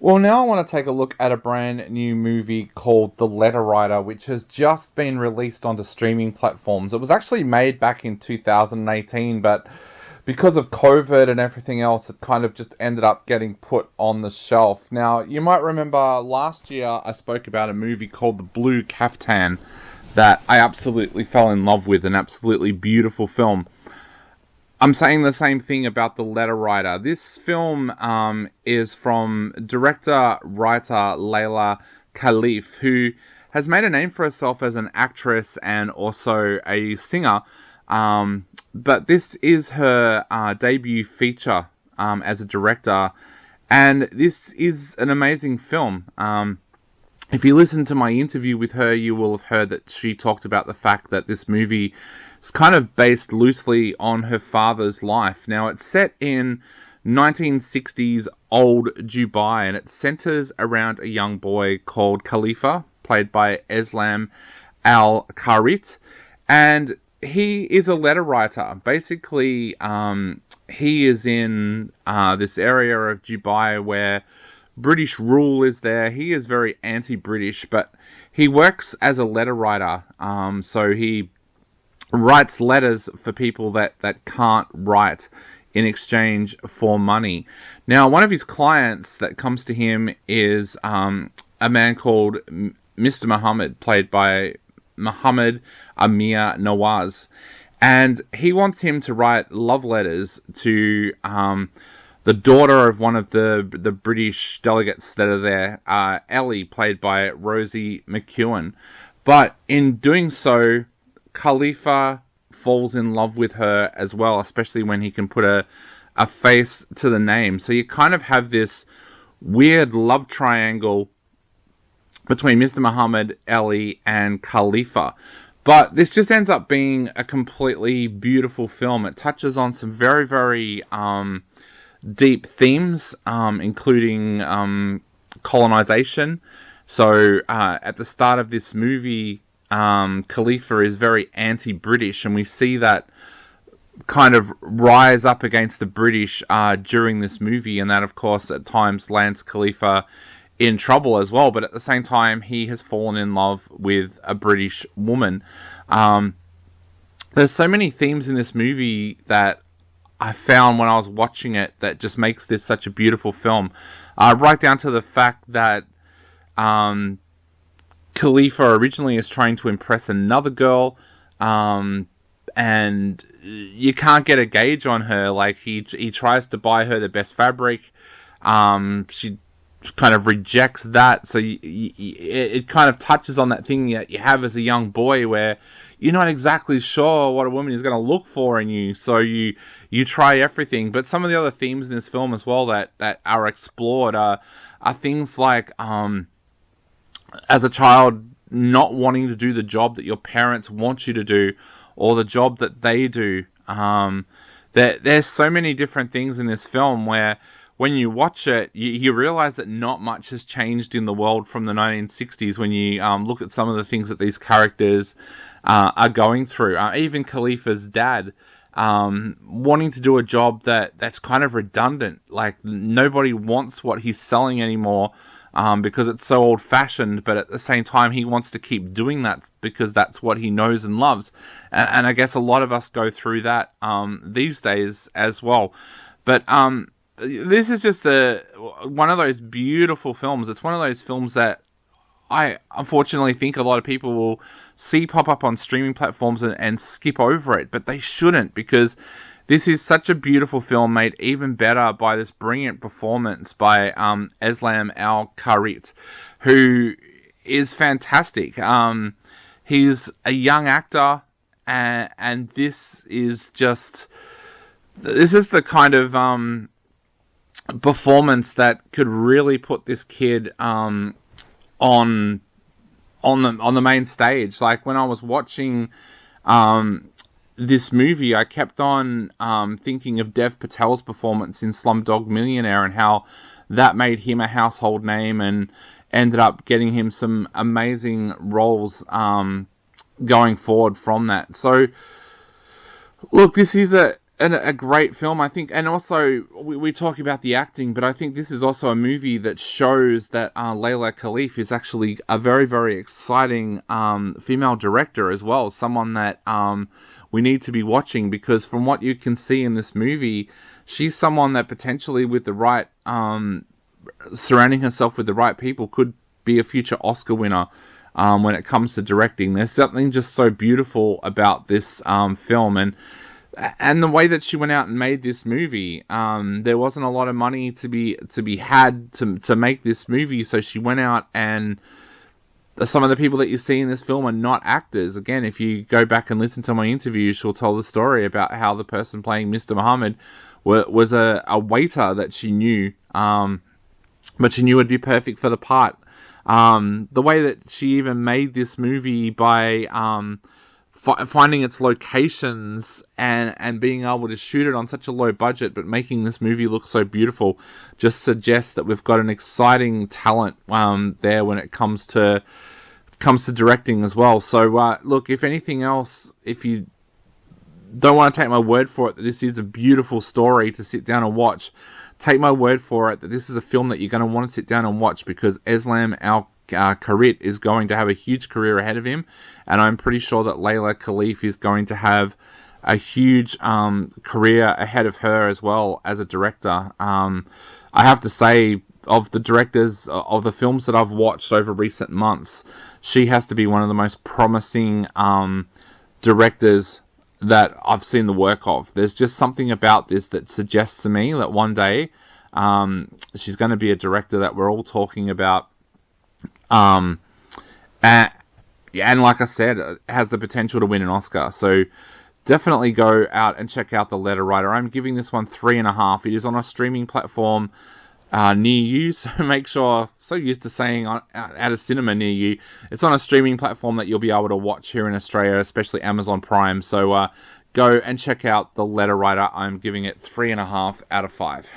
Well, now I want to take a look at a brand new movie called The Letter Writer, which has just been released onto streaming platforms. It was actually made back in 2018, but because of COVID and everything else, it kind of just ended up getting put on the shelf. Now, you might remember last year I spoke about a movie called The Blue Caftan that I absolutely fell in love with, an absolutely beautiful film. I'm saying the same thing about The Letter Writer. This film is from director-writer Layla Khalif, who has made a name for herself as an actress and also a singer. But this is her debut feature as a director, and this is an amazing film. If you listen to my interview with her, you will have heard that she talked about the fact that this movie is kind of based loosely on her father's life. Now, it's set in 1960s old Dubai, and it centers around a young boy called Khalifa, played by Eslam Al-Kharit, and he is a letter writer. Basically, he is in this area of Dubai where British rule is there. He is very anti-British, but he works as a letter writer. So he writes letters for people that can't write in exchange for money. Now, one of his clients that comes to him is a man called Mr. Muhammad, played by Muhammad Amir Nawaz. And he wants him to write love letters to the daughter of one of the British delegates that are there, Ellie, played by Rosie McEwen. But in doing so, Khalifa falls in love with her as well, especially when he can put a face to the name. So you kind of have this weird love triangle between Mr. Muhammad, Ellie, and Khalifa. But this just ends up being a completely beautiful film. It touches on some very, very deep themes, including colonization. So at the start of this movie, Khalifa is very anti-British, and we see that kind of rise up against the British during this movie, and that, of course, at times lands Khalifa in trouble as well. But at the same time, he has fallen in love with a British woman. There's so many themes in this movie that I found when I was watching it that just makes this such a beautiful film. Right down to the fact that Khalifa originally is trying to impress another girl, and you can't get a gauge on her. Like, he tries to buy her the best fabric. She kind of rejects that, so it kind of touches on that thing that you have as a young boy where you're not exactly sure what a woman is going to look for in you, so you try everything. But some of the other themes in this film as well that are explored are things like, as a child, not wanting to do the job that your parents want you to do, or the job that they do. There's so many different things in this film where when you watch it, you realize that not much has changed in the world from the 1960s when you look at some of the things that these characters are going through. Even Khalifa's dad, wanting to do a job that's kind of redundant. Like, nobody wants what he's selling anymore because it's so old-fashioned, but at the same time, he wants to keep doing that because that's what he knows and loves. And I guess a lot of us go through that these days as well. But this is just one of those beautiful films. It's one of those films that I unfortunately think a lot of people will see pop up on streaming platforms and skip over it, but they shouldn't, because this is such a beautiful film made even better by this brilliant performance by Eslam Al-Kharit, who is fantastic. He's a young actor, and this is the kind of performance that could really put this kid on the main stage. Like, when I was watching this movie, I kept on thinking of Dev Patel's performance in Slumdog Millionaire and how that made him a household name and ended up getting him some amazing roles going forward from that. So, look, this is a great film, I think, and also we talk about the acting, but I think this is also a movie that shows that Layla Khalif is actually a very, very exciting female director as well, someone that we need to be watching, because from what you can see in this movie, she's someone that potentially, with the right surrounding herself with the right people, could be a future Oscar winner. When it comes to directing, there's something just so beautiful about this film, and the way that she went out and made this movie. There wasn't a lot of money to be had to make this movie, so she went out, and some of the people that you see in this film are not actors. Again, if you go back and listen to my interview, she'll tell the story about how the person playing Mr. Muhammad was a waiter that she knew, but she knew would be perfect for the part. The way that she even made this movie by finding its locations and being able to shoot it on such a low budget, but making this movie look so beautiful, just suggests that we've got an exciting talent there when it comes to directing as well. So look, if anything else, if you don't want to take my word for it that this is a beautiful story to sit down and watch, take my word for it that this is a film that you're going to want to sit down and watch, because Eslam Al-Karit is going to have a huge career ahead of him, and I'm pretty sure that Layla Khalif is going to have a huge career ahead of her as well as a director. I have to say, of the directors of the films that I've watched over recent months, she has to be one of the most promising directors that I've seen the work of. There's just something about this that suggests to me that one day she's going to be a director that we're all talking about. And like I said, has the potential to win an Oscar. So definitely go out and check out The Letter Writer. I'm giving this one 3.5. It is on a streaming platform near you, so make sure, so used to saying at a cinema near you, it's on a streaming platform that you'll be able to watch here in Australia, especially Amazon Prime. So go and check out The Letter Writer. I'm giving it 3.5 out of 5.